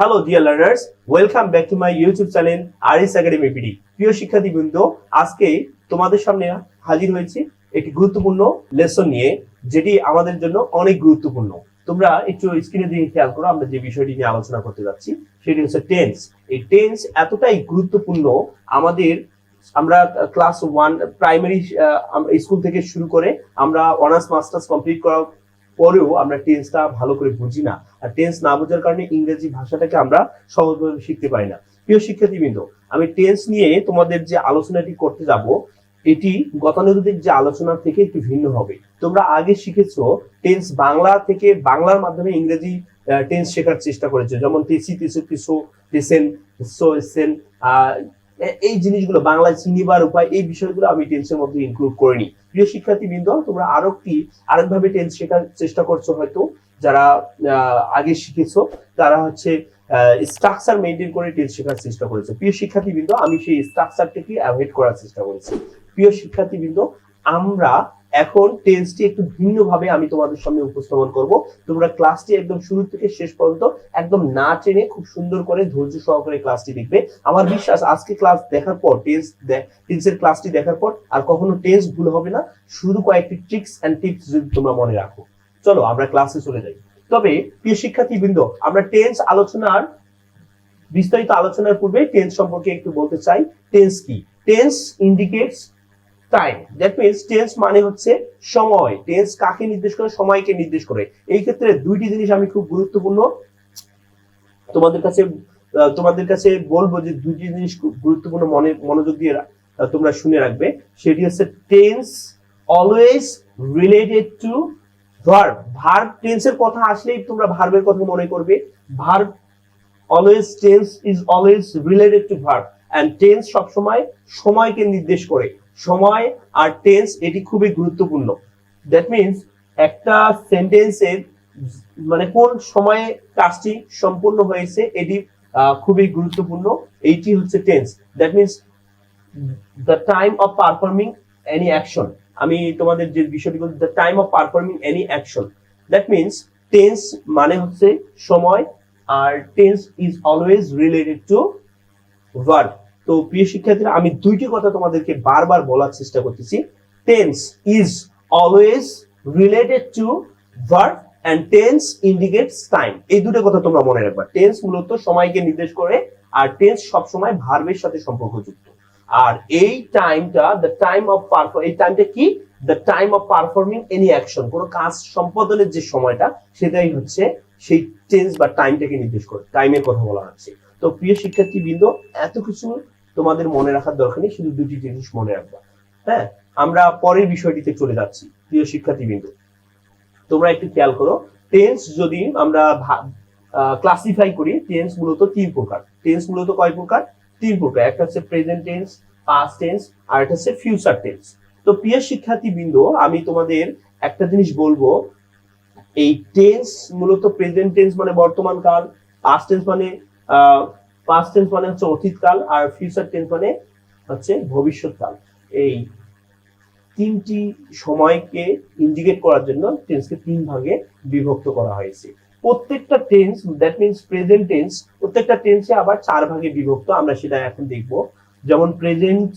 Hello dear learners, welcome back to my YouTube channel Aris academy PD. প্রিয় শিক্ষার্থীবৃন্দ, আজকে তোমাদের সামনে হাজির হয়েছি একটি গুরুত্বপূর্ণ লেসন নিয়ে, যেটি আমাদের জন্য অনেক গুরুত্বপূর্ণ। তোমরা একটু স্ক্রিনে দিকে খেয়াল করো, আমরা যে বিষয়টি নিয়ে আলোচনা করতে যাচ্ছি সেটি হচ্ছে টেন্স। এই টেন্স এতটাই গুরুত্বপূর্ণ আমাদের, আমরা ক্লাস 1 প্রাইমারি স্কুল থেকে শুরু করে আমরা অনার্স মাস্টার্স কমপ্লিট করার পরেও আমরা টেন্সটা ভালো করে বুঝি না, আর টেন্স না বোঝার কারণে ইংরেজি ভাষাটাকে আমরা সহজভাবে শিখতে পারি না। প্রিয় শিক্ষার্থীবৃন্দ, আমি টেন্স নিয়ে তোমাদের যে আলোচনাটি করতে যাব এটি গতানুগতিক যে আলোচনা থেকে একটু ভিন্ন হবে। তোমরা আগে শিখেছো টেন্স বাংলা থেকে, বাংলার মাধ্যমে ইংরেজি টেন্স শেখার চেষ্টা করেছো, যেমন তেসি, তেসো, তেসো, তেসেন, সো, এসেন, এই জিনিসগুলো বাংলায় চিনিবার উপায়, এই বিষয়গুলো আমি টেন্সের মধ্যে ইনক্লুড করিনি। প্রিয় শিক্ষার্থীবৃন্দ, তোমরা আরেকভাবে টেন্স শেখার চেষ্টা করছো, হয়তো যারা আগে শিখেছো তারা হচ্ছে স্ট্রাকচার মেনটেন করে টেন্স শেখার চেষ্টা করেছে। প্রিয় শিক্ষার্থীবৃন্দ, আমি সেই স্ট্রাকচারটাকে অ্যাভয়েড করার চেষ্টা করেছি। প্রিয় শিক্ষার্থীবৃন্দ, আমরা এখন টেন্সটি একটু ভিন্নভাবে আমি তোমাদের সামনে উপস্থাপন করব। তোমরা ক্লাসটি একদম শুরু থেকে শেষ পর্যন্ত একদম না টেনে খুব সুন্দর করে ধৈর্য সহকারে ক্লাসটি দেখবে। আমার বিশ্বাস আজকে ক্লাস দেখার পর, টেন্সের ক্লাসটি দেখার পর আর কখনো টেন্স ভুল হবে না, শুধু কয়েকটি ট্রিক্স এন্ড টিপস যদি তোমরা মনে রাখো। চলো আমরা ক্লাসে চলে যাই। তবে প্রিয় শিক্ষার্থীবৃন্দ, আমরা টেন্স আলোচনার বিস্তারিত আলোচনার পূর্বে টেন্স সম্পর্কে একটু বলতে চাই। টেন্স কি? Tense indicates time. That means tense মানে হচ্ছে সময়। টেন্স কাকে নির্দেশ করে? সময়কে নির্দেশ করে। এই ক্ষেত্রে দুইটি জিনিস আমি খুব গুরুত্বপূর্ণ তোমাদের কাছে বলবো, যে দুইটি জিনিস খুব গুরুত্বপূর্ণ, মনোযোগ দিয়ে তোমরা শুনে রাখবে। সেটি হচ্ছে tense always related to verb. Verb টেন্সের কথা আসলেই তোমরা ভার্বের কথা মনে করবে। Verb always, tense is always related to verb, and tense সবসময় সময়কে নির্দেশ করে। সময় আর টেন্স এটি খুবই গুরুত্বপূর্ণ। দ্যাট মিন্স একটা সেন্টেন্সের মানে কোন সময়ে কাজটি সম্পূর্ণ হয়েছে এটি খুবই গুরুত্বপূর্ণ। এইটি হচ্ছে tense. That means the time of performing any action. আমি তোমাদের যে বিষয়টি বলছি, the time of performing any action. That means tense মানে হচ্ছে সময়, আর tense is always related to verb. তো প্রিয় শিক্ষার্থীরা, আমি দুইটি কথা তোমাদেরকে বারবার বলার চেষ্টা করতেছি। Tense is always related to verb and tense indicates time. এই দুটো কথা তোমরা মনে রাখবা। টেন্স মূলত সময়কে নির্দেশ করে, আর টেন্স সবসময় ভার্বের সাথে সম্পর্কযুক্ত। আর এই টাইমটা, দ্য টাইম অফ এই টাইমটা কি? The time of performing any action. কোনো কাজ সম্পাদনের যে সময়টা, সেটাই হচ্ছে সেই টেন্স বা টাইমটাকে নির্দেশ করে, টাইমের কথা বলা হচ্ছে। তো প্রিয় শিক্ষার্থীবৃন্দ, এত কিছু তোমাদের মনে রাখার দরকার নেই, শুধু দুটি জিনিস মনে রাখবা। হ্যাঁ, আমরা পরের বিষয়টিতে চলে যাচ্ছি। প্রিয় শিক্ষার্থীবৃন্দ, তোমরা একটু খেয়াল করো, টেন্স যদি আমরা ক্লাসিফাই করি, টেন্স মূলত তিন প্রকার। টেন্স মূলত কয় প্রকার? তিন প্রকার। একটা হচ্ছে প্রেজেন্ট টেন্স, পাস্ট টেন্স, আর একটা হচ্ছে ফিউচার টেন্স। তো প্রিয় শিক্ষার্থীবৃন্দ, আমি তোমাদের একটা জিনিস বলবো, এই টেন্স মূলত প্রেজেন্ট টেন্স মানে বর্তমান কাল, পাস্ট টেন্স মানে হচ্ছে অতীতকাল, আর ফিউচার টেন্স মানে হচ্ছে ভবিষ্যৎকাল। এই তিনটি সময়কে ইন্ডিকেট করার জন্য টেন্সকে তিন ভাগে বিভক্ত করা হয়েছে। প্রত্যেকটা tense, that means present tense, প্রত্যেকটা টেন্সে আবার চার ভাগে বিভক্ত। আমরা সেটা এখন দেখব। যেমন প্রেজেন্ট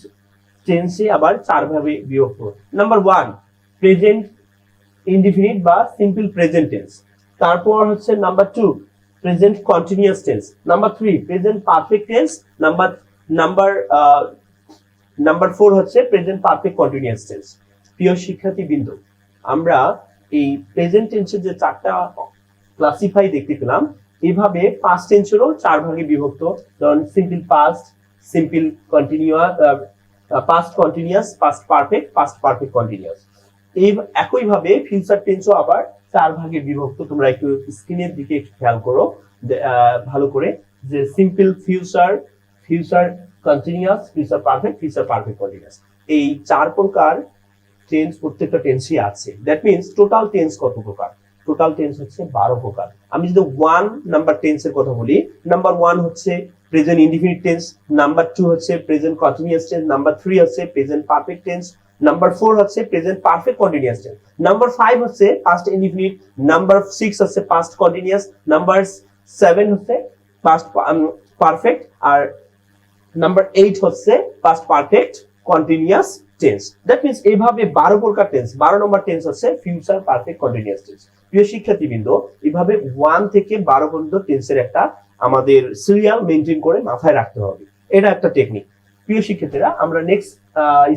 টেন্সে আবার চার ভাগে বিভক্ত। নাম্বার 1 প্রেজেন্ট ইনডিফিনিট বা সিম্পল প্রেজেন্ট টেন্স। তারপর হচ্ছে number 2 present continuous tense. Number 3 present perfect tense. Number 4 হচ্ছে প্রেজেন্ট পারফেক্ট কন্টিনিউয়াস টেন্স। প্রিয় শিক্ষার্থীবৃন্দ, আমরা এই প্রেজেন্ট টেন্সের যে চারটা ক্লাসিফাই দেখতে পেলাম, এইভাবে পাস্ট টেন্সেরও চার ভাগে বিভক্ত। যেমন simple past, simple continuous, past continuous, past perfect, past perfect continuous. এই একইভাবে ফিউচার টেন্সও আবার চার ভাগে বিভক্ত। তোমরা একটু স্ক্রিনের দিকে একটু খেয়াল করো ভালো করে, যে simple future, future continuous, future perfect, future perfect continuous. এই চার প্রকার টেন্স প্রত্যেকটা টেন্সই আছে। দ্যাট মিন্স টোটাল টেন্স কত প্রকার? টোটাল টেন্স হচ্ছে 12 প্রকার। আমি যদি 1 নাম্বার টেন্সের কথা বলি, নাম্বার 1 হচ্ছে প্রেজেন্ট ইনডিফিনিট টেন্স, নাম্বার 2 হচ্ছে প্রেজেন্ট কন্টিনিউয়াস টেন্স, নাম্বার 3 হচ্ছে প্রেজেন্ট পারফেক্ট টেন্স, নাম্বার 4 হচ্ছে present perfect continuous tense, number 5 হচ্ছে পাস্ট ইনডিফিনিট, নাম্বার 6 হচ্ছে পাস্ট কন্টিনিউয়াস, নাম্বার 7 হচ্ছে পাস্ট পারফেক্ট, আর নাম্বার 8 হচ্ছে past perfect continuous tense. That means এইভাবে 12 প্রকার tense, 12 নম্বর tense হচ্ছে ফিউচার পারফেক্ট কন্টিনিউয়াস টেন্স। প্রিয় শিক্ষার্থীবৃন্দ, এইভাবে 1 থেকে 12 পর্যন্ত টেন্সের একটা আমাদের সিরিয়াল মেনটেন করে মাথায় রাখতে হবে, এটা একটা টেকনিক। প্রিয় শিক্ষার্থীরা, আমরা নেক্সট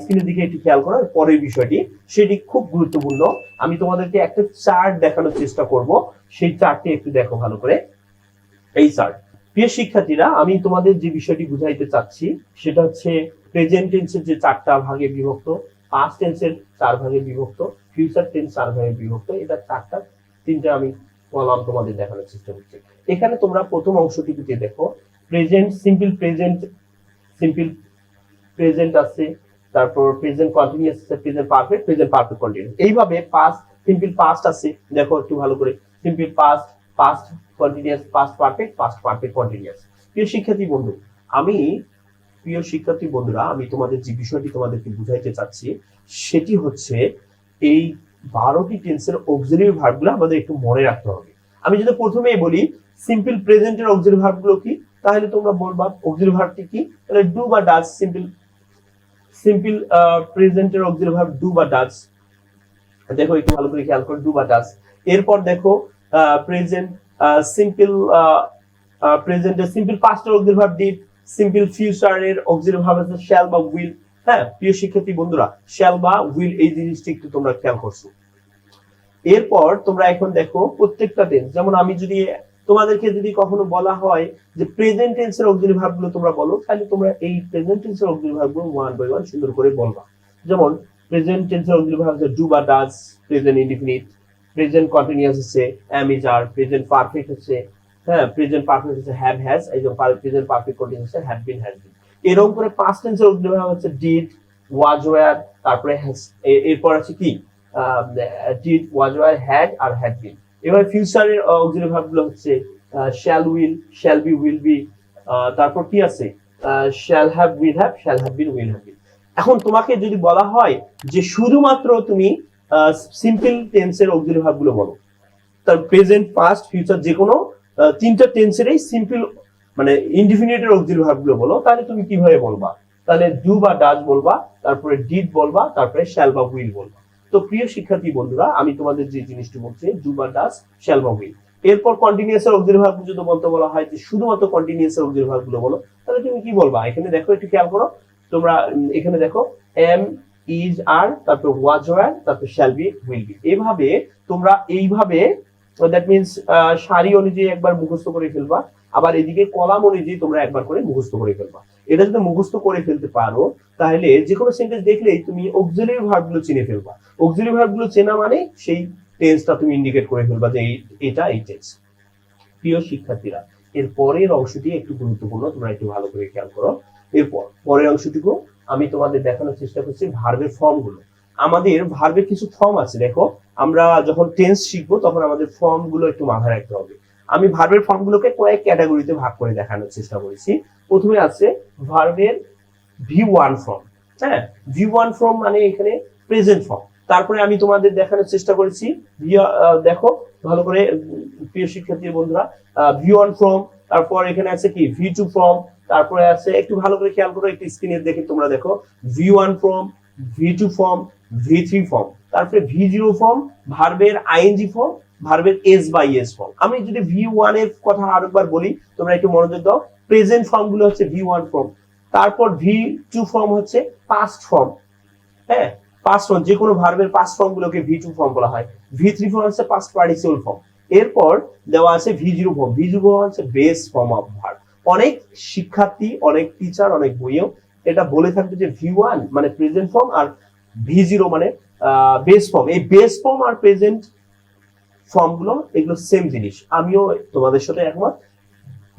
স্ক্রিনের দিকে একটু খেয়াল করো, পরের বিষয়টি সেটি খুব গুরুত্বপূর্ণ। আমি তোমাদেরকে একটা চার্ট দেখানোর চেষ্টা করব, সেই চার্টটি একটু দেখো ভালো করে। এই চার্ট, প্রিয় শিক্ষার্থীরা, আমি তোমাদের যে বিষয়টি বুঝাইতে চাচ্ছি সেটা হচ্ছে প্রেজেন্ট টেন্সের যে 4টা ভাগে বিভক্ত, পাস্ট টেন্সের 4 ভাগে বিভক্ত, ফিউচার টেন্স 4 ভাগে বিভক্ত, এটা 3টা আমি কলাম তোমাদের দেখানোর চেষ্টা করছি। এখানে তোমরা প্রথম অংশটিতে দেখো, প্রেজেন্ট সিম্পল প্রেজেন্ট আছে, তারপর প্রেজেন্ট কন্টিনিউয়াস আছে, প্রেজেন্ট পারফেক্ট কন্টিনিউয়াস। এইভাবে পাস্ট সিম্পল পাস্ট আছে, দেখো একটু ভালো করে, simple past, past continuous, past perfect continuous. প্রিয় শিক্ষার্থী বন্ধুরা, আমি তোমাদের যে বিষয়টি তোমাদেরকে বুঝাইতে চাচ্ছি সেটি হচ্ছে এই 12টি টেন্সের অক্সিলারি ভার্বগুলো আমাদের একটু মনে রাখতে হবে। আমি যদি প্রথমেই বলি সিম্পল প্রেজেন্টের অক্সিলারি ভার্বগুলো কি, তাহলে তোমরা বলবা অক্সিলারি ভার্বটি কি, তাহলে ডু বা ডাজ। সিম্পল প্রেজেন্টের অক্সিলারি ভার্ব ডু বা ডাজ, দেখো একটু ভালো করে খেয়াল করো, ডু বা ডাজ। এরপর দেখো প্রেজেন্ট সিম্পল প্রেজেন্টের সিম্পল পাস্টের অক্সিলারি ভার্ব ডিড, সিম্পল ফিউচারের অক্সিলারি ভার্ব আছে শ্যাল বা উইল। হ্যাঁ প্রিয় শিক্ষার্থী বন্ধুরা, শ্যাল বা উইল এই জিনিসটি একটু তোমরা খেয়াল করছো। এরপর তোমরা এখন দেখো প্রত্যেকটা টেন্স, যেমন আমি যদি তোমাদেরকে যদি কখনো বলা হয় যে প্রেজেন্ট টেন্সের অক্সিলারি ভার্বগুলো তোমরা বলো, তাহলে তোমরা এই প্রেজেন্ট টেন্সের অক্সিলারি ভার্বগুলো 1 বাই 1 সুন্দর করে বলবা। যেমন প্রেজেন্ট টেন্সের অক্সিলারি ভার্ব হচ্ছে ডু বা does, present indefinite, present continuous হচ্ছে am is are, present perfect হচ্ছে প্রেজেন্ট পারফেক্ট হচ্ছে have has, এই যে প্রেজেন্ট পারফেক্ট কন্টিনিউয়াস হচ্ছে have been has been। এরকম করে পাস্ট টেন্সের অক্সিলারি ভার্ব হচ্ছে did, was were, তারপরে has, এরপর আছে কি did, was were, had R had been। এবার ফিউচারের অক্সিলারি ভার্বগুলো হচ্ছে shall will, shall be, will be, তারপর কি আছে shall have, will have, shall have been, will have been। এখন তোমাকে যদি বলা হয় যে শুধুমাত্র তুমি সিম্পল টেন্সের অক্সিলারি ভার্বগুলো বলো, তার প্রেজেন্ট পাস্ট ফিউচার যে কোনো 3টা টেন্সেরই সিম্পল মানে ইনডিফিনিটের অক্সিলারি ভার্বগুলো বলো, তাহলে তুমি কিভাবে বলবা? তাহলে ডু বা ডাজ বলবা, তারপরে ডিড বলবা, তারপরে শ্যাল বা উইল বলবা। তো প্রিয় শিক্ষার্থী বন্ধুরা, আমি তোমাদের যে জিনিসটি বলছি ডু বা ডাজ, শ্যাল বা উইল। এরপর কন্টিনিউয়াসের অক্সিলারি ভার্ব যদি বলতে বলা হয় যে শুধুমাত্র কন্টিনিউয়াসের অক্সিলারি ভার্বগুলো বলো, তাহলে তুমি কি বলবা? এখানে দেখো একটু খেয়াল করো, তোমরা এখানে দেখো am is are, তারপর was were, তারপর shall be, will be। এইভাবে তোমরা এইভাবে দ্যাট মিন্স সারি অনুযায়ী একবার মুখস্থ করে ফেলবা, আবার এদিকে কলাম অনুযায়ী তোমরা একবার করে মুখস্থ করে ফেলবা। এটা যদি মুখস্থ করে ফেলতে পারো, তাহলে যে কোনো সেন্টেন্স দেখলেই তুমি অক্সিলারি ভার্বগুলো চিনে ফেলবা। অক্সিলারি ভার্বগুলো চেনা মানে সেই টেন্সটা তুমি ইন্ডিকেট করে ফেলবা যে এটা এই টেন্স। প্রিয় শিক্ষার্থীরা, এর পরের অংশটি একটু গুরুত্বপূর্ণ, তোমরা একটু ভালো করে খেয়াল করো। এরপর পরের অংশটুকু আমি তোমাদের দেখানোর চেষ্টা করছি ভার্বের ফর্মগুলো। আমাদের ভার্বের কিছু ফর্ম আছে, দেখো আমরা যখন টেন্স শিখবো তখন আমাদের ফর্মগুলো একটু মাথায় রাখতে হবে। আমি ভার্বের ফর্মগুলোকে কয়েক ক্যাটাগরিতে ভাগ করে দেখানোর চেষ্টা করেছি। প্রথমে আছে ভার্বের V1 ফর্ম। হ্যাঁ, V1 ফর্ম মানে এখানে প্রেজেন্ট ফর্ম। তারপরে আমি তোমাদের দেখানোর চেষ্টা করেছি, দেখো ভালো করে প্রিয় শিক্ষার্থী বন্ধুরা, V1 ফর্ম, তারপর এখানে আছে কি V2 ফর্ম, তারপরে আছে একটু ভালো করে খেয়াল করো, একটু স্ক্রিনে দেখে তোমরা দেখো V1 form, V2 form, V3 form, তারপরে V0 ফর্ম, ভার্বের ING ফর্ম, ভার্বের S বা ES ফর্ম। আমি যদি V1 এর কথা আরেকবার বলি, তোমরা একটু মনোযোগ দাও। প্রেজেন্ট ফর্ম গুলো হচ্ছে V1 ফর্ম, তারপর V2 ফর্ম হচ্ছে পাস্ট ফর্ম। হ্যাঁ, পাস্ট ফর্ম, যে কোনো ভার্বের পাস্ট ফর্ম গুলোকে V2 ফর্ম বলা হয়। V3 ফর্ম হচ্ছে পাস্ট পার্টিসিপল ফর্ম। এরপর দেওয়া আছে V0 ফর্ম। V0 ফর্ম হচ্ছে বেস ফর্ম অফ ভার্ব। অনেক শিক্ষার্থী, অনেক টিচার, অনেক বইয়েও এটা বলে থাকবে যে V1 মানে প্রেজেন্ট ফর্ম আর V0 মানে বেস ফর্ম। এই বেস ফর্ম আর প্রেজেন্ট ফর্ম গুলো এগুলো সেম জিনিস। আমিও তোমাদের সাথে একমত,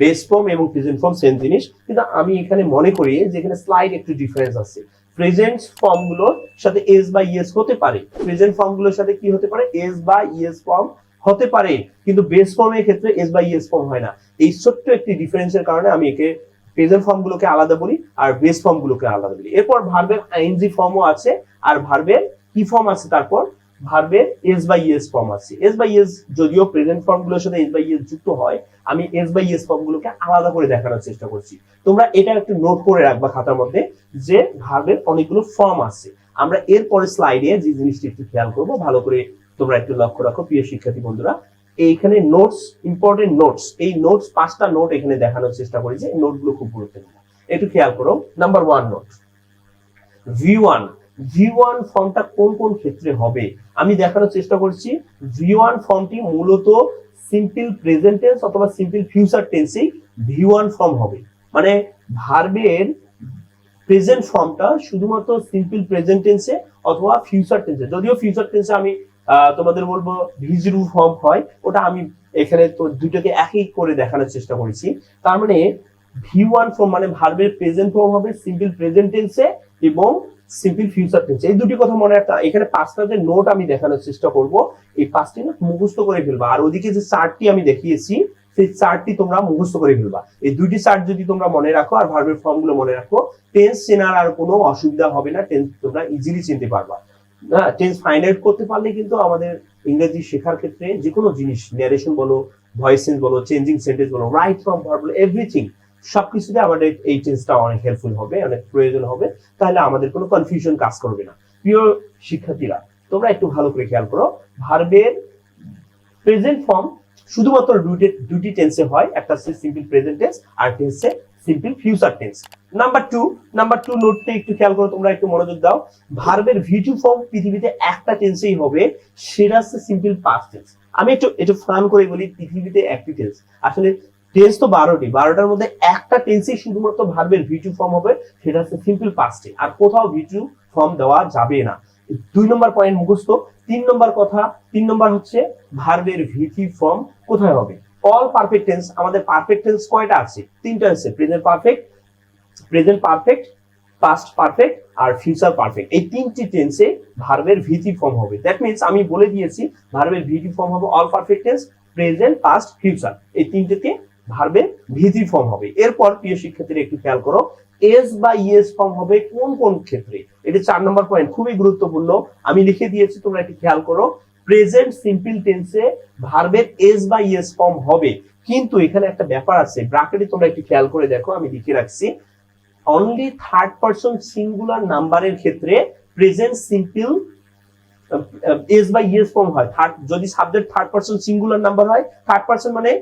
বেস ফর্ম এবং প্রেজেন্ট ফর্ম সেম জিনিস, কিন্তু আমি এখানে মনে করি যে এখানে স্লাইড একটু ডিফারেন্স আছে। প্রেজেন্ট ফর্ম গুলোর সাথে এস বা ইএস হতে পারে, প্রেজেন্ট ফর্ম গুলোর সাথে কি হতে পারে, এস বা ইএস ফর্ম হতে পারে, কিন্তু বেস ফর্মের ক্ষেত্রে এস বা ইএস ফর্ম হয় না। এই ছোট্ট একটি ডিফারেন্সের কারণে আমি একে প্রেজেন্ট ফর্ম গুলোকে আলাদা বলি আর বেস ফর্ম গুলোকে আলাদা বলি। এরপর ভার্বের আইএনজি ফর্মও আছে আর ভার্বের কি ফর্ম আছে, তারপর ভার্বের এস বাই এস ফর্ম আছে। এস বাই এস যদিও প্রেজেন্ট ফর্ম গুলোর সাথে এস বাই এস যুক্ত হয়, আমি এস বাই এস ফর্ম গুলোকে আলাদা করে দেখানোর চেষ্টা করছি। তোমরা এটা একটু নোট করে রাখবা খাতার মধ্যে যে ভার্বের অনেকগুলো ফর্ম আছে। আমরা এরপরে স্লাইডে যে জিনিসটি একটু খেয়াল করবো, ভালো করে তোমরা একটু লক্ষ্য রাখো প্রিয় শিক্ষার্থী বন্ধুরা। এইখানে নোটস, ইম্পর্টেন্ট নোটস, এই নোটস 5টা নোট এখানে দেখানোর চেষ্টা করি যে নোটগুলো খুব গুরুত্বপূর্ণ, একটু খেয়াল করো। নাম্বার 1 নোট, V1 V1 ফর্মটা কোন কোন ক্ষেত্রে হবে আমি দেখানোর চেষ্টা করছি। V1 ফর্মটি মূলত সিম্পল প্রেজেন্ট টেন্স অথবা সিম্পল ফিউচার টেন্সে V1 ফর্ম হবে, মানে ভার্বের প্রেজেন্ট ফর্মটা শুধুমাত্র সিম্পল প্রেজেন্ট টেন্সে অথবা ফিউচার টেন্সে। যদিও ফিউচার টেন্সে আমি তোমাদের বলবো V0 ফর্ম হয়, ওটা আমি এখানে তো দুটোকে একই করে দেখানোর চেষ্টা করেছি। তার মানে V1 ফর্ম মানে ভার্বের প্রেজেন্ট ফর্ম হবে সিম্পল প্রেজেন্ট টেন্সে এবং সিম্পল ফিউচার টেন্সে। এই দুটি কথা মনে রাখতে। এখানে 5টা যে নোট আমি দেখানোর চেষ্টা করব, এই 5টি নোট মুখস্থ করে ফেলবা। আর ওদিকে যে চার্টটি আমি দেখিয়েছি সেই চার্টটি তোমরা মুখস্থ করে ফেলবা। এই দুইটি চার্ট যদি তোমরা মনে রাখো আর ভার্বের ফর্মগুলো মনে রাখো, টেন্স চেনার আর কোনো অসুবিধা হবে না, টেন্স তোমরা ইজিলি চিনতে পারবা। হ্যাঁ, টেন্স ফাইন্ড আউট করতে পারলে কিন্তু আমাদের ইংরেজি শেখার ক্ষেত্রে যে কোনো জিনিস, ন্যারেশন বলো, ভয়েস চেঞ্জ বলো, চেঞ্জিং সেন্টেন্স বলো, রাইট ফ্রম ভার্ব বলো, এভরিথিং সবকিছুতে আমাদের এই টেন্সটা অনেক হেল্পফুল হবে, অনেক প্রয়োজন হবে। তাহলে আমাদের কোনো কনফিউশন কাজ করবে না। প্রিয় শিক্ষার্থীরা, তোমরা একটু ভালো করে খেয়াল করো, ভার্বের প্রেজেন্ট ফর্ম শুধুমাত্র দুটি টেন্সে হয়, একটা হচ্ছে সিম্পল প্রেজেন্ট টেন্স আর টেন্সে সিম্পল ফিউচার টেন্স। নাম্বার 2 নোটটা একটু খেয়াল করো, তোমরা একটু মনোযোগ দাও। ভার্বের V2 ফর্ম পৃথিবীতে একটা টেন্সেই হবে, সেটা হচ্ছে সিম্পল পাস্ট টেন্স। আমি একটু ফান করে বলি, পৃথিবীতে একটি টেন্স, আসলে টেন্স তো 12টার মধ্যে একটা টেন্সেই শুধুমাত্র ভার্বের V2 ফর্ম হবে, সেটা হচ্ছে সিম্পল পাস্টে, আর কোথাও V2 ফর্ম দেওয়া যাবে না। 2 নম্বর পয়েন্ট মুখস্থ। 3 নম্বর হচ্ছে ভার্বের V3 ফর্ম কোথায় হবে। অল পারফেক্ট টেন্স, আমাদের পারফেক্ট টেন্স কয়টা আছে? 3টা আছে, প্রেজেন্ট পারফেক্ট, পাস্ট পারফেক্ট আর ফিউচার পারফেক্ট। এই 3টি টেন্সে ভার্বের V3 ফর্ম হবে। দ্যাট মিন্স আমি বলে দিয়েছি ভার্বের V3 ফর্ম হবে all perfect tense, present, past, future, এই 3টিতে ভার্বের V3 ফর্ম হবে। এরপর প্রিয় শিক্ষার্থীরা একটু খেয়াল করো, এস বা ইএস ফর্ম হবে কোন কোন ক্ষেত্রে। এটা 4 নম্বর পয়েন্ট, খুবই গুরুত্বপূর্ণ, আমি লিখে দিয়েছি, তোমরা একটু খেয়াল করো। প্রেজেন্ট সিম্পল টেন্সে ভার্বের এস বা ইএস ফর্ম হবে, কিন্তু এখানে একটা ব্যাপার আছে, ব্র্যাকেটে তোমরা একটু খেয়াল করে দেখো, আমি লিখে রাখছি, অনলি থার্ড পারসন সিঙ্গুলার নাম্বারের ক্ষেত্রে প্রেজেন্ট সিম্পল এস বা ইএস ফর্ম হয়। যদি subject third person singular number হয়, থার্ড পারসন মানে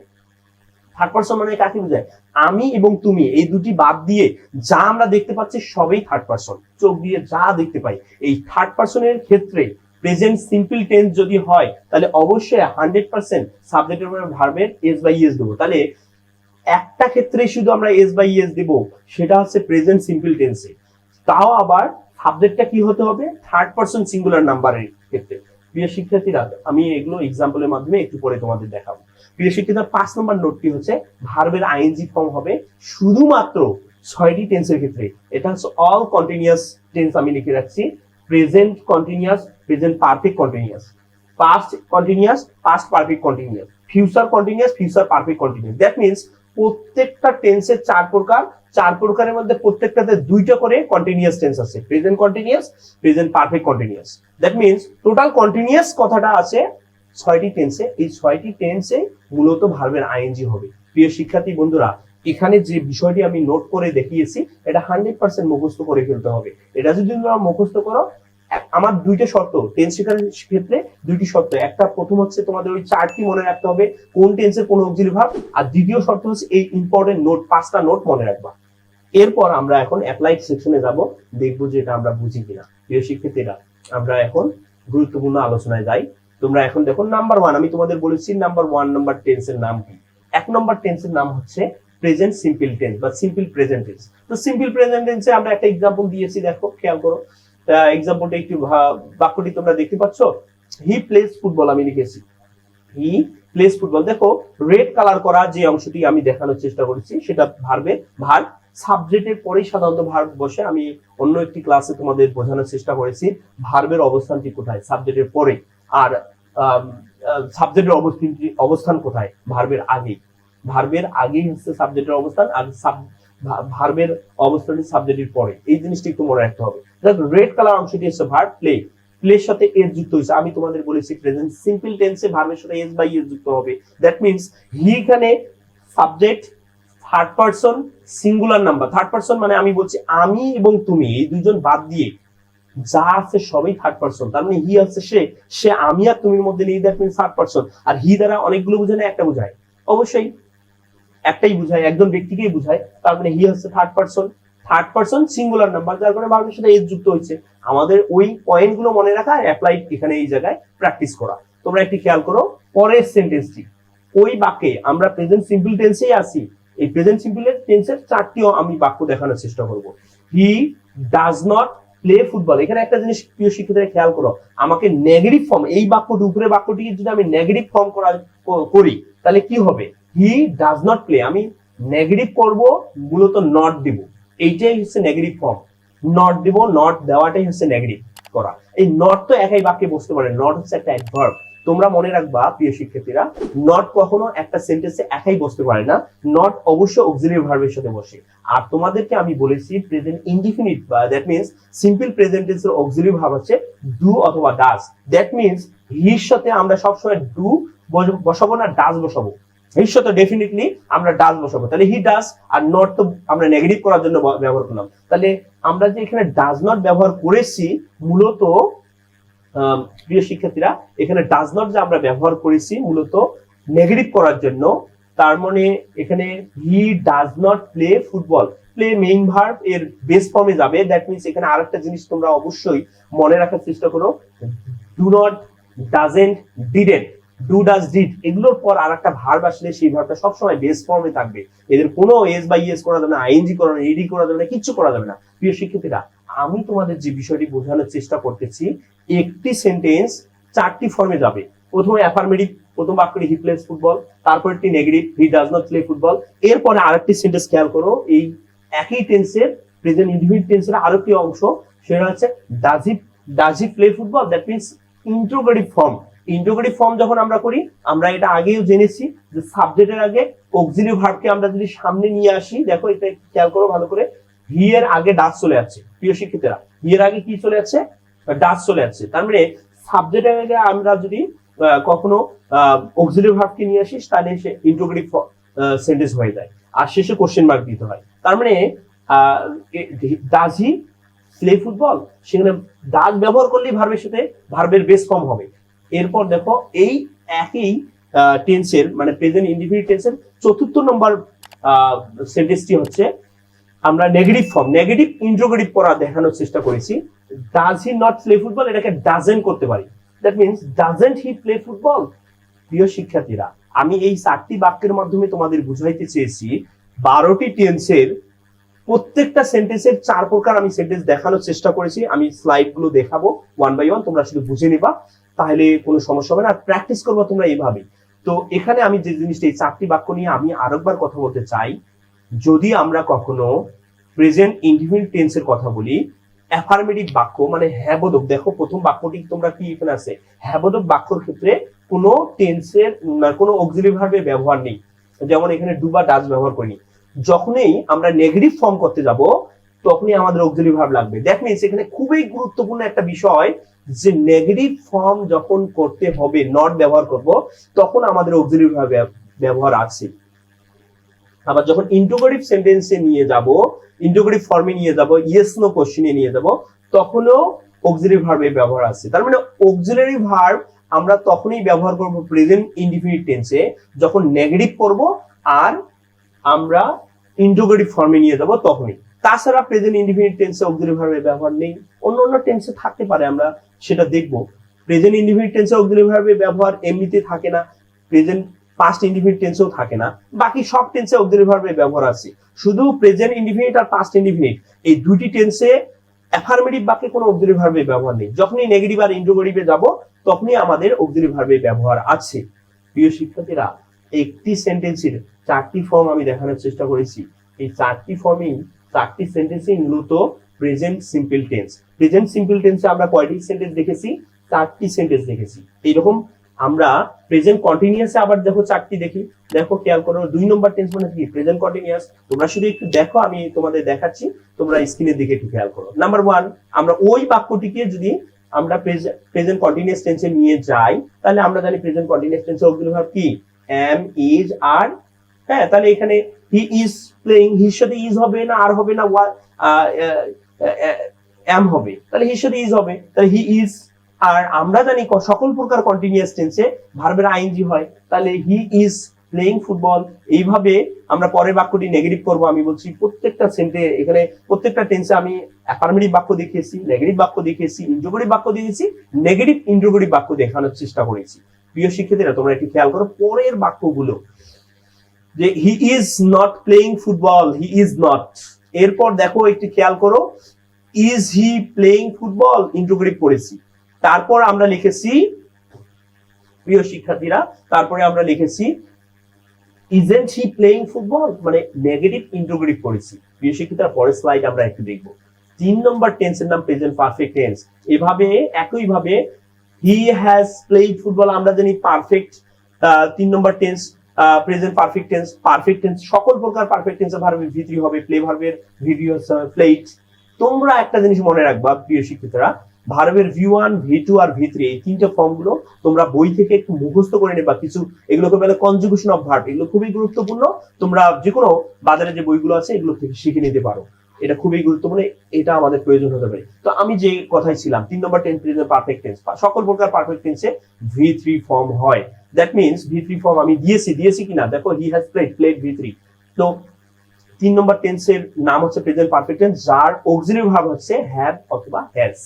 কাকে বোঝায়? আমি এবং তুমি, এই দুটি বাদ দিয়ে যা আমরা দেখতে পাচ্ছি সবই থার্ড পারসন, চোখ দিয়ে যা দেখতে পাই, এই থার্ড পারসনের ক্ষেত্রে প্রেজেন্ট সিম্পল টেন্স যদি হয়, তাহলে অবশ্যই 100% সাবজেক্টের উপরে ভার্বের এস বা ইএস দেবো। তাহলে একটা ক্ষেত্রে শুধু আমরা এস বা ইএস দেব, সেটা হচ্ছে প্রেজেন্ট সিম্পল টেন্সে, তাও আবার সাবজেক্টটা কি হতে হবে? থার্ড পারসন সিঙ্গুলার নাম্বারের ক্ষেত্রে। প্রিয় শিক্ষার্থীরা, আমি এগুলো এক্সাম্পলের মাধ্যমে একটু পরে তোমাদের দেখাবো। প্রিয় শিক্ষার্থীরা, 5 নম্বর নোটটি হচ্ছে ভার্বের আইএনজি ফর্ম হবে শুধুমাত্র 6টি টেন্সের ক্ষেত্রে। এটা হচ্ছে অল কন্টিনিউয়াস টেন্স, আমি লিখে রাখছি, present continuous, present perfect continuous, past continuous, past perfect continuous, future continuous, future perfect continuous. That means প্রত্যেকটা টেন্সের 4 প্রকার, 4 প্রকারের মধ্যে প্রত্যেকটাতে 2টা করে কন্টিনিউয়াস টেন্স আছে, present continuous, present perfect continuous. That means total continuous কথাটা আছে 6টি টেন্সে, এই 6টি টেন্সে মূলত ভার্বের আইএনজি হবে। প্রিয় শিক্ষার্থী বন্ধুরা, এখানে যে বিষয়টি আমি নোট করে দেখিয়েছি, এটা 100% মুখস্থ করে ফেলতে হবে। এটা যদি তোমরা মুখস্থ করো, আমার 2টা শর্ত, টেন্স শেখার ক্ষেত্রে 2টি শর্ত। একটা, প্রথম হচ্ছে তোমাদের ওই 4টি মনে রাখতে হবে কোন টেন্সের কোন অক্সিলারি ভার্ব, আর দ্বিতীয় শর্ত হচ্ছে এই ইম্পর্টেন্ট নোট 5টা নোট মনে রাখবা। এরপর আমরা এখন অ্যাপ্লাইড সেকশনে যাব, দেখবো যে এটা আমরা বুঝি কিনা। প্রিয় শিক্ষার্থীরা, আমরা এখন গুরুত্বপূর্ণ আলোচনায় যাই। তোমরা এখন দেখো, নাম্বার 1 আমি তোমাদের বলেছি নাম্বার 1 নাম্বার টেন্সের নাম কি। 1 নম্বর টেন্সের নাম হচ্ছে প্রেজেন্ট সিম্পল টেন্স বা সিম্পল প্রেজেন্ট টেন্স। তো সিম্পল প্রেজেন্ট টেন্সে আমরা একটা এক্সাম্পল দিয়েছি, দেখো খেয়াল করো এক্সাম্পলটা একটু, বাক্যটি তোমরা দেখতে পাচ্ছ, হি প্লেস ফুটবল, আমি লিখেছি হি প্লেস ফুটবল। দেখো রেড কালার করা যে অংশটি আমি দেখানোর চেষ্টা করেছি, সেটা ভার্বের ভার্ব, সাবজেক্টের পরেই সাধারণত ভার্ব বসে। আমি অন্য একটি ক্লাসে তোমাদের বোঝানোর চেষ্টা করেছি ভার্বের অবস্থানটি কোথায়, সাবজেক্টের পরে, আর সাবজেক্টের অবস্থান কোথায়, ভার্বের আগেই হচ্ছে সাবজেক্টের অবস্থান, আর ভার্বের অবস্থানটি সাবজেক্টের পরে। এই জিনিসটি একটু মনে রাখতে হবে। রেড কালার অংশটি হচ্ছে ভার্ব প্লে, প্লের সাথে এস যুক্ত হয়েছে। আমি তোমাদের বলেছি প্রেজেন্ট সিম্পল টেন্সে ভার্বের সাথে এস বাই এস যুক্ত হবে। দ্যাট মিনস হি এখানে subject, third person, singular number. Third person মানে আমি বলছি আমি এবং তুমি, এই দুইজন বাদ দিয়ে যা আছে সবই থার্ড পারসন। তার মানে হি আছে সে, সে আমি আর তুমির মধ্যে নেই, দ্যাট মিনস থার্ড পারসন। আর হি দ্বারা অনেকগুলো বোঝায় না, একটা বোঝায়, অবশ্যই একটাই বোঝায়, একজন ব্যক্তিকেই বোঝায়। তার মানে হি হচ্ছে third person, third person singular number, যার কারণে ভার্বের সাথে এস যুক্ত হয়েছে। আমাদের ওই পয়েন্ট গুলো মনে রাখা, অ্যাপ্লাই এখানে এই জায়গায় প্র্যাকটিস করা। তোমরা একটি খেয়াল করো পরের সেন্টেন্সটি, ওই বাক্যে আমরা প্রেজেন্ট সিম্পল টেন্সেই আছি। এই প্রেজেন্ট সিম্পল টেন্সের চারটিও আমি বাক্য দেখানোর চেষ্টা করব। He does not play football. এখানে একটা জিনিস প্রিয় শিক্ষার্থীরা খেয়াল করো, আমাকে নেগেটিভ ফর্ম, এই বাক্যটি উপরে বাক্যটিকে যদি আমি নেগেটিভ ফর্ম করি তাহলে কি হবে? হি ডাজ নট প্লে, আমি নেগেটিভ করব, মূলত নট দিব, এইটাই হচ্ছে নেগেটিভ ফর্ম। নট দিব, নট দেওয়াটাই হচ্ছে নেগেটিভ করা। এই নট তো একাই বাক্যে বসতে পারে, নট হচ্ছে একটা অ্যাডভার্ব। তোমরা মনে রাখবা প্রিয় শিক্ষার্থীরা, নট কখনো একটা সেন্টেন্সে একাই বসতে পারে না, নট অবশ্যই অক্সিলারি ভার্বের সাথে বসে। আর তোমাদেরকে আমি বলেছি প্রেজেন্ট ইনডিফিনিট বা দ্যাট মিন্স সিম্পল প্রেজেন্ট টেন্সের অক্সিলারি ভার্ব হচ্ছে ডু অথবা ডাজ। দ্যাট মিন্স হির সাথে আমরা সবসময় ডু বসাবো না, ডাজ বসাবো। হির সাথে ডেফিনেটলি আমরা ডাজ বসাবো। তাহলে হি ডাজ, আর নট তো আমরা নেগেটিভ করার জন্য ব্যবহার করলাম। তাহলে আমরা যে এখানে ডাজ নট ব্যবহার করেছি, মূলত প্রিয় শিক্ষার্থীরা এখানে ডাজ নট যে আমরা ব্যবহার করেছি মূলত নেগেটিভ করার জন্য। তার মানে এখানে he does not play football, play main verb এর বেস ফর্মে যাবে। দ্যাট মিন্স এখানে আরেকটা জিনিস তোমরা অবশ্যই মনে রাখার চেষ্টা করো, do not, doesn't, didn't, do does did, এগুলোর পর আরেকটা ভার্ব আসলে সেই ভার্বটা সবসময় বেস ফর্মে থাকবে। এদের কোনো এস বাই এস করা যাবে না, আইএনজি করা যাবে না, এডি করা যাবে না, কিচ্ছু করা যাবে না। প্রিয় শিক্ষার্থীরা আমি তোমাদের যে বিষয়টি বোঝানোর চেষ্টা করতেছি, একটি সেন্টেন্স চারটি ফর্মে যাবে। প্রথমে অ্যাফার্মেটিভ, প্রথম বাক্যটি হি প্লেস ফুটবল, তারপর একটি negative he does not play football, এরপরে আরেকটি সেন্টেন্স খেয়াল করো, এই একই টেন্সের প্রেজেন্ট ইনডিফিনিট টেন্সের আরেকটি অংশ, সেটা হচ্ছে does he play football. That means interrogative form. Interrogative form যখন আমরা করি, আমরা এটা আগেও জেনেছি যে সাবজেক্টের আগে অক্সিলারি ভার্বকে আমরা যদি সামনে নিয়ে আসি, দেখো এটা খেয়াল করো ভালো করে, হি এর আগে ডাজ চলে যাচ্ছে। প্রিয় শিক্ষার্থীরা হি এর আগে কি চলে যাচ্ছে? ডাজ চলে যাচ্ছে। তার মানে সাবজেক্টের আগে আমরা যদি কখনো অক্সিলারি ভার্বকে নিয়ে আসি, তাহলে সে ইন্টারোগেটিভ সেন্টেন্স হয়ে যায়, আর শেষে কোশ্চেন মার্ক দিতে হয়। তার মানে ডাজ হি প্লে ফুটবল, সেখানে ডাজ ব্যবহার করলেই ভার্বের সাথে ভার্বের বেস ফর্ম হবে। এরপর দেখো এই একই টেন্সের মানে প্রেজেন্ট ইনডিফিনিট টেন্সের চতুর্থ নম্বর সেন্টেন্সটি হচ্ছে আমরা নেগেটিভ ফর্ম, নেগেটিভ ইন্টারোগেটিভ করা দেখানোর চেষ্টা করেছি। Does he not play football, এটাকে ডাজেন্ট করতে পারি। That means doesn't he play football. প্রিয় শিক্ষার্থীরা আমি এই চারটি বাক্যের মাধ্যমে তোমাদের বুঝাইতে চেয়েছি 12টি টেন্সের প্রত্যেকটা সেন্টেন্সের 4 প্রকার আমি সেন্টেন্স দেখানোর চেষ্টা করেছি। আমি স্লাইড গুলো দেখাবো ওয়ান বাই ওয়ান, তোমরা শুধু বুঝে নিবা, তাহলে কোনো সমস্যা হবে না। আর প্র্যাকটিস করবো তোমরা এইভাবে। তো এখানে আমি যে জিনিসটা, এই 4টি বাক্য নিয়ে আমি আরেকবার কথা বলতে চাই। যদি আমরা কখনো প্রেজেন্ট ইনডিফিনিট টেন্সের কথা বলি, অ্যাফার্মেটিভ বাক্য মানে হ্যাবোধক, দেখো প্রথম বাক্যটি তোমরা কি এখানে আছে, হ্যাবোধক বাক্যর ক্ষেত্রে কোনো টেন্সের কোনো অক্সিলারি ভার্বের ব্যবহার নেই, যেমন এখানে ডু বা ডাজ ব্যবহার করিনি। যখনই আমরা নেগেটিভ ফর্ম করতে যাব তখনই আমাদের অক্সিলারি ভার্ব লাগবে। দ্যাট মিন্স এখানে খুবই গুরুত্বপূর্ণ একটা বিষয় যে নেগেটিভ ফর্ম যখন করতে হবে, নট ব্যবহার করব, তখন আমাদের অক্সিলারি ভার্ব ব্যবহার আছে। আবার যখন ইন্টারোগেটিভ সেন্টেন্সে নিয়ে যাব, ইন্টারোগেটিভ ফর্মে নিয়ে যাব, ইয়েস নো কোশ্চেনে নিয়ে যাব, তখনও অক্সিলারি ভার্বের ব্যবহার আছে। তার মানে অক্সিলারি ভার্ব আমরা তখনই ব্যবহার করব প্রেজেন্ট ইনডিফিনিট টেন্সে যখন নেগেটিভ করব আর আমরা ইন্টারোগেটিভ ফর্মে নিয়ে যাব তখনই। তাছাড়া প্রেজেন্ট ইনডিফিনিট টেন্সে অক্সিলারি ভার্বের ব্যবহার নেই। অন্য অন্য টেন্সে থাকতে পারে, আমরা সেটা দেখব। প্রেজেন্ট ইনডিফিনিট টেন্সে অক্সিলারি ভার্বের ব্যবহার এমনিতে থাকে না, প্রেজেন্ট পাস্ট ইনডিফিনিট টেন্সেও থাকে না, বাকি সব টেন্সে অক্সিলারি ভার্বের ব্যবহার আছে। শুধু প্রেজেন্ট ইনডিফিনিট আর পাস্ট ইনডিফিনিট এই দুটি টেন্সে অ্যাফার্মেটিভ বাক্যে কোনো অক্সিলারি ভার্বের ব্যবহার নেই। যখনই নেগেটিভ আর ইন্টারোগেটিভে যাব তখনই আমাদের অক্সিলারি ভার্বের ব্যবহার আছে। প্রিয় শিক্ষার্থীরা একটি সেন্টেন্সের 4টি ফর্ম আমি দেখানোর চেষ্টা করেছি। এই 4টি ফর্মেই 4টি সেন্টেন্সই মূলত present simple tense. Present simple টেন্সে আমরা কয়টি সেন্টেন্স দেখেছি? 4টি সেন্টেন্স দেখেছি। এইরকম আমরা প্রেজেন্ট কন্টিনিউয়াসে আবার দেখো 4টি দেখি। দেখো খেয়াল করো 2 নম্বর টেন্স মানে কি? Present continuous. তোমরা শুধু একটু দেখো, আমি তোমাদের দেখাচ্ছি, তোমরা স্ক্রিনের দিকে একটু খেয়াল করো। নাম্বার 1, আমরা ওই বাক্যটিকে যদি আমরা প্রেজেন্ট কন্টিনিউয়াস টেন্সে নিয়ে যাই, তাহলে আমরা জানি প্রেজেন্ট কন্টিনিউয়াস টেন্সে অক্সিলারি ভার্ব কি am, is, are। হ্যাঁ, তাহলে এখানে হি ইজ প্লেইং, হির সাথে ইজ হবে না, আর হবে না, am হবে, তাহলে হির সাথে ইজ হবে, তাহলে হি ইজ। আর আমরা জানি সকল প্রকার কন্টিনিউয়াস টেন্সে ভার্বের আইএনজি হয়, তাহলে হি ইজ প্লেইং ফুটবল। এইভাবে আমরা পরের বাক্যটি নেগেটিভ করব। আমি বলছি প্রত্যেকটা এখানে প্রত্যেকটা টেন্সে আমি অ্যাফার্মেটিভ বাক্য দেখিয়েছি, নেগেটিভ বাক্য দেখিয়েছি, ইন্ট্রোগেটিভ বাক্য দিয়েছি, নেগেটিভ ইন্ট্রোগেটিভ বাক্য দেখানোর চেষ্টা করেছি। প্রিয় শিক্ষার্থীরা, তোমরা একটু খেয়াল করো পরের বাক্যগুলো, যে he is not playing football, he is not. এরপর দেখো একটু খেয়াল করো, is he playing football, interrogative পড়েছি। তারপর আমরা লিখেছি, প্রিয় শিক্ষার্থীরা, তারপরে আমরা লিখেছি ইজেন্ট হি প্লেইং ফুটবল, মানে নেগেটিভ ইন্ট্রোগেটিভ পড়েছি। প্রিয় শিক্ষার্থীরা, পরের স্লাইড আমরা একটু দেখবো। 3 নম্বর টেন্সের নাম প্রেজেন্ট পারফেক্ট টেন্স। এভাবে একইভাবে হি হ্যাজ প্লেইড ফুটবল, আমরা জানি perfect 3 number tense present perfect tense. Perfect tense সকল প্রকার পারফেক্ট টেন্সের ভার্বের ভি3 হবে, প্লে ভার্বের ভিডিও প্লেড। তোমরা একটা জিনিস মনে রাখবা প্রিয় শিক্ষার্থীরা, ভার্বের ভি1, ভি2 আর ভি3 এই 3টে ফর্মগুলো তোমরা বই থেকে একটু মুখস্থ করে নেবা। কিছু এগুলোকে বলে কনজুগেশন অফ ভার্ব, এগুলো খুবই গুরুত্বপূর্ণ। তোমরা যে কোনো বাজারে যে বইগুলো আছে এগুলো থেকে শিখে নিতে পারো, এটা খুবই গুরুত্বপূর্ণ, এটা আমাদের প্রয়োজন হতে পারে। তো আমি যে কথাই ছিলাম, 3 number tense present perfect tense, সকল প্রকার পারফেক্ট টেন্সে ভি3 ফর্ম হয়। দ্যাট মিনস ভি3 ফর্ম আমি দিয়েছি কিনা দেখো, হি হ্যাজ প্লেড ভি3। তো 3 নম্বর টেন্সের নাম হচ্ছে প্রেজেন্ট পারফেক্ট টেন্স, যার অক্সিলারি ভার্ব হচ্ছে হ্যাভ অথবা হ্যাজ।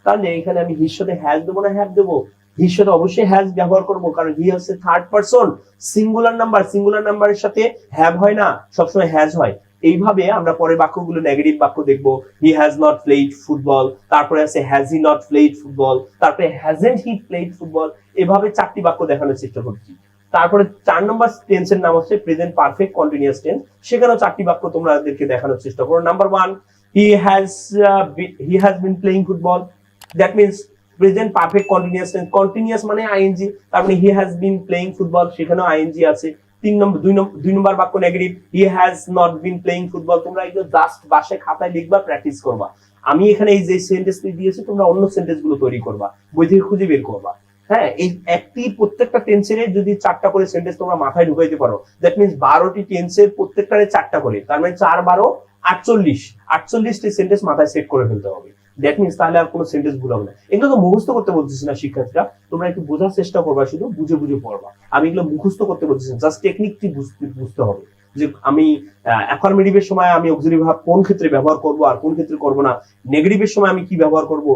তাহলে এখানে আমি হির সাথে হ্যাজ দেবো না হ্যাভ দেবো? হির সাথে অবশ্যই হ্যাজ ব্যবহার করবো, কারণ হি হচ্ছে third person singular number, singular নাম্বারের সাথে হ্যাভ হয় না, সবসময় হ্যাজ হয়। এইভাবে আমরা পরের বাক্যগুলো নেগেটিভ বাক্য দেখবো, হি হ্যাজ নট প্লেড ফুটবল, তারপরে আছে has he not played football, তারপরে হ্যাজেন্ট হি প্লেড ফুটবল। এভাবে 4টি বাক্য দেখানোর চেষ্টা করছি। তারপরে 4 নম্বর টেন্সের নাম হচ্ছে প্রেজেন্ট পারফেক্ট কন্টিনিউয়াস টেন্স, সেখানেও 4টি বাক্য তোমাদেরকে দেখানোর চেষ্টা করো। Number 1, he has been playing football, that means present perfect continuous tense, continuous মানে আইএনজি, তার মানে হি হ্যাজ বিন প্লেইং ফুটবল, সেখানেও আইএনজি আছে। 2 নম্বর বাক্য negative, he has not been playing football. তোমরা এগুলো জাস্ট বাসায় খাতায় লিখবা, প্র্যাকটিস করবা। আমি এখানে এই যে সেন্টেন্সটি দিয়েছি, তোমরা অন্য সেন্টেন্স গুলো তৈরি করবা, বই থেকে খুঁজে বের করবা। হ্যাঁ, এই প্রত্যেকটা টেন্সের যদি 4টা করে সেন্টেন্স তোমরা মাথায় ঢুকাইতে পারো, দ্যাট মিনস 12টি টেন্সের প্রত্যেকটারে 4টা করে, তার মানে 4 12 48টি সেন্টেন্স মাথায় সেট করে ফেলতে হবে। দ্যাট মিনস তাহলে আর কোনো সেন্টেন্স ভুল হবে না। এগুলো তো মুখস্থ করতে বলতেছি না শিক্ষার্থীরা, তোমরা একটু বোঝার চেষ্টা করবা, শুধু বুঝে বুঝে পড়বা। আমি এগুলো মুখস্থ করতে বলতেছি, জাস্ট টেকনিকটি বুঝতে হবে, যে আমি অ্যাফার্মেটিভের সময় আমি অক্সিলারি ভার্ব কোন ক্ষেত্রে ব্যবহার করব আর কোন ক্ষেত্রে করব না, নেগেটিভের সময় আমি কি ব্যবহার করব,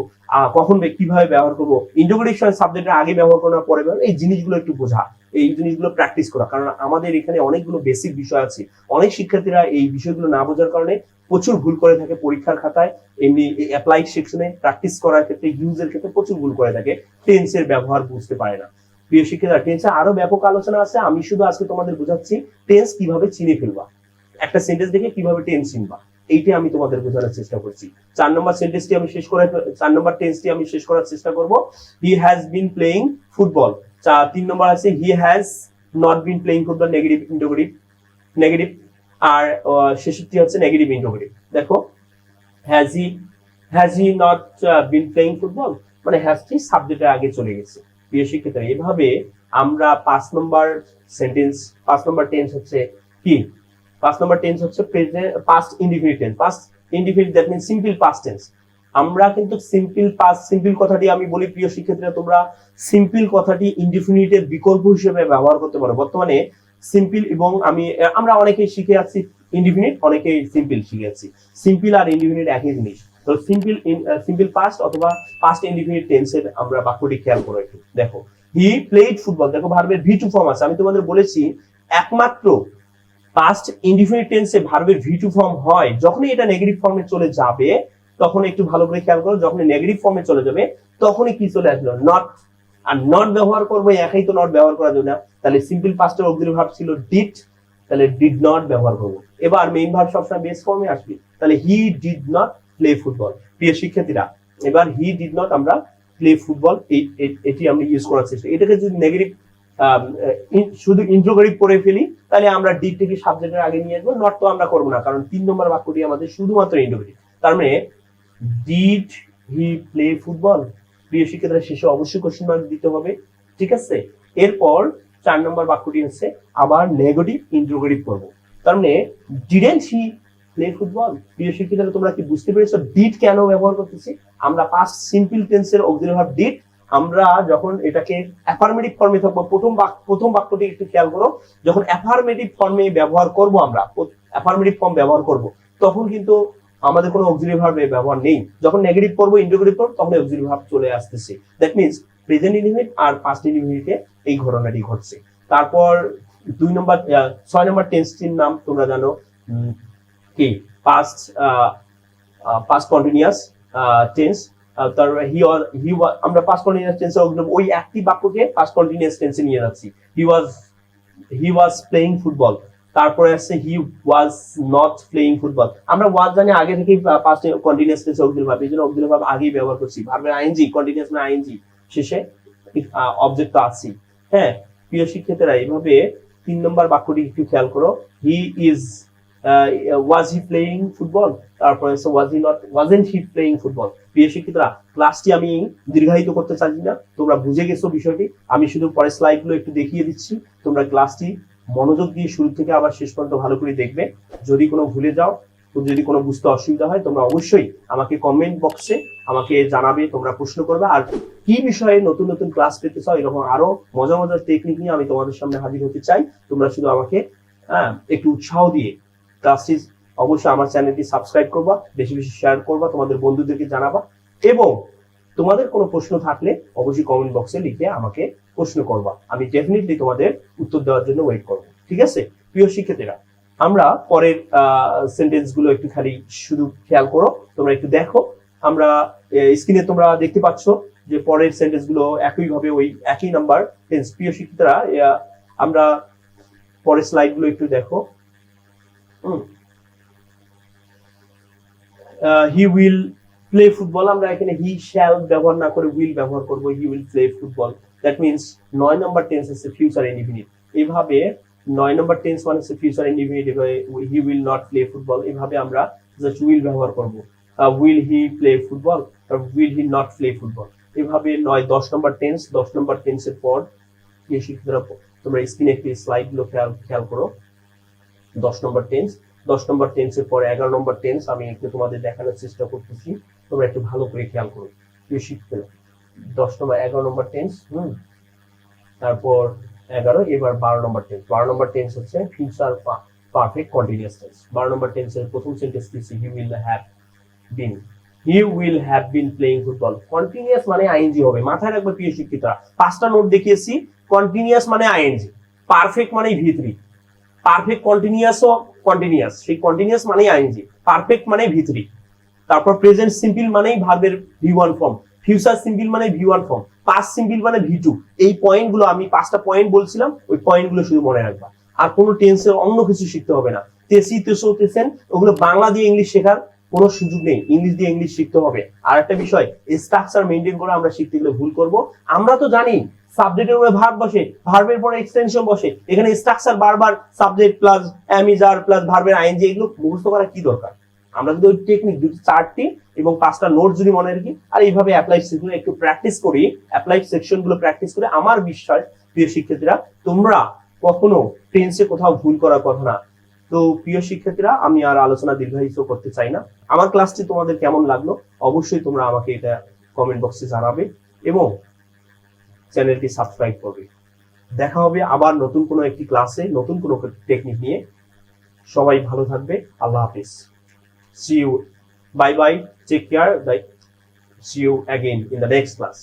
কখন কিভাবে ব্যবহার করব, ইন্টারোগেটিভ সময় সাবজেক্টের আগে ব্যবহার করব না পরে ব্যবহার, এই জিনিসগুলো একটু বোঝা, এই জিনিসগুলো প্র্যাকটিস করা। কারণ আমাদের এখানে অনেকগুলো বেসিক বিষয় আছে, অনেক শিক্ষার্থীরা এই বিষয়গুলো না বোঝার কারণে প্রচুর ভুল করে থাকে পরীক্ষার খাতায়, এমনি অ্যাপ্লাইড সেকশনে প্র্যাকটিস করার ক্ষেত্রে, ইউজের ক্ষেত্রে প্রচুর ভুল করে থাকে, টেন্সের ব্যবহার বুঝতে পারে না। প্রিয় শিক্ষার্থীরা, টেন্সে আরো ব্যাপক আলোচনা আছে, আমি শুধু আজকে তোমাদের বোঝাচ্ছি টেন্স কিভাবে চিনে ফেলবা, একটা সেন্টেন্স দেখে কিভাবে টেন্স চিনবা, এইটা আমি তোমাদের বোঝানোর চেষ্টা করছি। 4 নম্বর সেন্টেন্সটি আমি 4 নম্বর টেন্সটি আমি শেষ করার চেষ্টা করব। He has been playing football. 3 number আছে he has not been playing football, negative interrogative, negative. আর শেষটি হচ্ছে নেগেটিভ ইন্টারোগেটিভ। দেখো, has he not been playing football, মানে হ্যাজটি সাবজেক্টের আগে চলে গেছে। প্রিয় শিক্ষার্থীরা, এভাবে আমরা 5 নম্বর টেন্স হচ্ছে কি, 5 নম্বর টেন্স হচ্ছে past indefinite tense. Past indefinite, that means simple past tense. আমরা কিন্তু সিম্পল কথাটি আমি বলি প্রিয় শিক্ষার্থীরা, তোমরা সিম্পল কথাটি ইনডিফিনিটের বিকল্প হিসেবে ব্যবহার করতে পারো। বর্তমানে সিম্পল এবং আমরা অনেকেই শিখে যাচ্ছি ইনডিফিনিট, অনেকেই সিম্পল শিখে যাচ্ছি। সিম্পল আর ইনডিফিনিট একই জিনিস। তো সিম্পল পাস্ট অথবা পাস্ট ইনডিফিনিট টেন্সের আমরা বাক্যটি খেয়াল করো একটু। দেখো, হি প্লেড ফুটবল, দেখো ভার্বের ভি2 ফর্ম আছে। আমি তোমাদের বলেছি একমাত্র পাস্ট ইনডিফিনিট টেন্সে ভার্বের ভি2 ফর্ম হয় যখনই এটা নেগেটিভ ফর্মে চলে যাবে, তখন একটু ভালো করে খেয়াল করো, যখন নেগেটিভ ফর্মে চলে যাবে তখনই কি চলে আসলো, নট। আর নট ব্যবহার করবো, একাই তো নট ব্যবহার করা যাবে না, তাহলে সিম্পল পাস্টের অক্সিলারি ভার্ব ছিল ডিড, তাহলে ডিড নট ব্যবহার করবো। এবার মেইন ভার্ব সবসময় বেস ফর্মে আসবে, তাহলে he did not play football. প্রিয় শিক্ষার্থীরা, এবার হি ডিড নট আমরা প্লে ফুটবল এটি আমরা ইউজ করার চেষ্টা। এটাকে যদি নেগেটিভ শুধু ইন্ট্রোগেটিভ করে ফেলি, তাহলে আমরা ডিড থেকে সাবজেক্টের আগে নিয়ে আসবো, নট তো আমরা করবো না, কারণ 3 নম্বর বাক্যটি আমাদের শুধুমাত্র ইন্ট্রোগেটিভ। তার মানে ডিড হি প্লে ফুটবল, প্রিয় শিক্ষার্থীরা শেষে অবশ্যই কোশ্চেন মার্ক দিতে হবে, ঠিক আছে। এরপর 4 নম্বর বাক্যটি হচ্ছে আবার নেগেটিভ ইন্টারোগেটিভ করব। তার মানে ডিডেন্ট হি প্লে ফুটবল? প্রিয় শিক্ষার্থীরা তোমরা কি বুঝতে পেরেছো ডিড কেন ব্যবহার করতেছি? আমরা পাস্ট সিম্পল টেন্সের অক্সিলারি ভার্ব ডিড আমরা যখন এটাকে অ্যাফার্মেটিভ ফর্মে থাকবো, প্রথম বাক্যটি একটু খেয়াল করো, যখন অ্যাফার্মেটিভ ফর্মে ব্যবহার করব, আমরা অ্যাফার্মেটিভ ফর্ম ব্যবহার করব, তখন কিন্তু আমাদের কোনো অক্সিলারি ভার্বের ব্যবহার নেই। যখন নেগেটিভ করব, ইন্টারোগেটিভ করব, তখন অক্সিলারি ভার্ব চলে আসতেছে। দ্যাট মিন্স প্রেজেন্ট ইনডিফিনিট আর পাস্ট ইনডিফিনিটে এই ঘটনাটি ঘটছে। তারপর 6 নম্বর টেন্সটির নাম তোমরা জানো কি, পাস্ট কন্টিনিউয়াস টেন্স। আমরা পাস্ট কন্টিনিউয়াস টেন্সে ওই একই বাক্যকে পাস্ট কন্টিনিউয়াস টেন্সে নিয়ে যাচ্ছি। হি ওয়াজ প্লেইং ফুটবল, তারপরে আসছে হি ওয়াজ নট প্লেইং ফুটবল। আমরা ওয়াজ জানি আগে থেকেই পাস্ট কন্টিনিউয়াস টেন্সে অক্সিলারি ভার্ব, এইজন্য অক্সিলারি ভার্ব আগেই ব্যবহার করছি। ভার্বের আইএনজি, কন্টিনিউয়াস মানে আইএনজি, শেষে অবজেক্ট তো আছেই। হ্যাঁ প্রিয় শিক্ষার্থীরা, এইভাবে 3 নম্বর বাক্যটি একটু খেয়াল করো, he is was he playing football, তারপরে ওয়াজেন্ট হি প্লেইং ফুটবল। প্রিয় শিক্ষার্থীরা, ক্লাসটি আমি দীর্ঘায়িত করতে চাইছি না, তোমরা বুঝে গেছো বিষয়টি। আমি শুধু পরের স্লাইডগুলো একটু দেখিয়ে দিচ্ছি, তোমরা ক্লাসটি মনোযোগ দিয়ে শুরু থেকে আবার শেষ পর্যন্ত ভালো করে দেখবে। যদি কোনো ভুলে যাও, যদি কোনো বুঝতে অসুবিধা হয়, তোমরা অবশ্যই আমাকে কমেন্ট বক্সে আমাকে জানাবে, তোমরা প্রশ্ন করবে। আর কি বিষয়ে নতুন নতুন ক্লাস পেতে চাও, এরকম আরো মজার মজার টেকনিক নিয়ে আমি তোমাদের সামনে হাজির হতে চাই। তোমরা শুধু আমাকে একটু উৎসাহ দিয়ে ক্লাসটি অবশ্যই আমার চ্যানেলটি সাবস্ক্রাইব করবা, বেশি বেশি শেয়ার করবা, তোমাদের বন্ধুদেরকে জানাবা, এবং তোমাদের কোনো প্রশ্ন থাকলে অবশ্যই কমেন্ট বক্সে লিখে আমাকে প্রশ্ন করবা। আমি ডেফিনেটলি তোমাদের উত্তর দেওয়ার জন্য ওয়েট করবো, ঠিক আছে। প্রিয় শিক্ষার্থীরা, আমরা পরের সেন্টেন্স গুলো একটু খালি শুধু খেয়াল করো, তোমরা একটু দেখো। আমরা স্ক্রিনে তোমরা দেখতে পাচ্ছ যে পরের সেন্টেন্স গুলো একইভাবে ওই একই নাম্বার টেন্স। প্রিয় শিক্ষার্থীরা, আমরা পরের স্লাইড গুলো একটু দেখো। হি উইল প্লে ফুটবল, আমরা এখানে হি শ্যাল ব্যবহার না করে উইল ব্যবহার করব, he will play football. That means 9 number tense হচ্ছে ফিউচার ইনডিফিনিট। এইভাবে 9 নম্বর টেন্স মানে হচ্ছে future indefinite, he will not play football, এইভাবে আমরা জাস্ট উইল ব্যবহার করব। Will he play football, will he not play football. এইভাবে 10 নম্বর টেন্স, 10 নম্বর টেন্সের পর তোমরা স্ক্রিনে একটি স্লাইড গুলো খেয়াল করো। 10 নম্বর টেন্স, 10 নম্বর টেন্সের পর 11 নম্বর টেন্স আমি একটু তোমাদের দেখানোর চেষ্টা করতেছি, তোমরা একটু ভালো করে খেয়াল করো। 10 নম্বর 11 নম্বর টেন্স, তারপর 11, এবার 12 নম্বর টেন্স। 12 নম্বর টেন্স হচ্ছে ফিউচার পারফেক্ট কন্টিনিউয়াস টেন্স। 12 নম্বর টেন্সের প্রথম সেন্টেন্স দিচ্ছি, he will have been playing football. Continuous মানে আইএনজি হবে, মাথায় রাখবে প্রিয় শিক্ষিতরা। 5টা নোট দেখিয়েছি, কন্টিনিউয়াস মানে আইএনজি, পারফেক্ট মানে ভি3, পারফেক্ট কন্টিনিউয়াসও কন্টিনিউয়াস, সেই কন্টিনিউয়াস মানেই আইএনজি, পারফেক্ট মানে ভি3। তারপর প্রেজেন্ট সিম্পল মানেই ভার্বের ভি1 ফর্ম, ফিউচার সিম্পল মানে ভি1 ফর্ম, পাস্ট সিম্পল মানে ভি2। এই পয়েন্টগুলো আমি 5টা পয়েন্ট বলছিলাম, ওই পয়েন্টগুলো শুধু মনে রাখবা। আর কোনো টেন্সের অন্য কিছু শিখতে হবে না। তেসি, তেসো, তেসেন ওগুলো বাংলা দিয়ে ইংলিশ শেখার কোনো সুযোগ নেই, ইংলিশ দিয়ে ইংলিশ শিখতে হবে। আর একটা বিষয়, স্ট্রাকচার মেইনটেইন করে আমরা শিখতে গেলে ভুল করব। আমরা তো জানি সাবজেক্টের উপরে ভার্ব বসে, ভার্বের পরে এক্সটেনশন বসে, এখানে স্ট্রাকচার বারবার সাবজেক্ট প্লাস অ্যামিজার প্লাস ভার্বের আইএনজি, এগুলো মুখস্থ করার কি দরকার? আমরা যদি ওই টেকনিক 4টি এবং 5টা নোট যদি মনে রাখি আর এইভাবে অ্যাপ্লাইড সেকশন একটু প্র্যাকটিস করি, অ্যাপ্লাইড সেকশন গুলো প্র্যাকটিস করে, আমার বিশ্বাস প্রিয় শিক্ষার্থীরা তোমরা কখনো টেন্সে কোথাও ভুল করার কথা না। তো প্রিয় শিক্ষার্থীরা, আমি আর আলোচনা দীর্ঘায়িত করতে চাই না। আমার ক্লাসটি তোমাদের কেমন লাগলো অবশ্যই তোমরা আমাকে এটা কমেন্ট বক্সে জানাবে এবং চ্যানেলটি সাবস্ক্রাইব করবে। দেখা হবে আবার নতুন কোনো একটি ক্লাসে, নতুন কোনো টেকনিক নিয়ে। সবাই ভালো থাকবে, আল্লাহ হাফিজ। See you, bye bye, take care, see you again in the next class.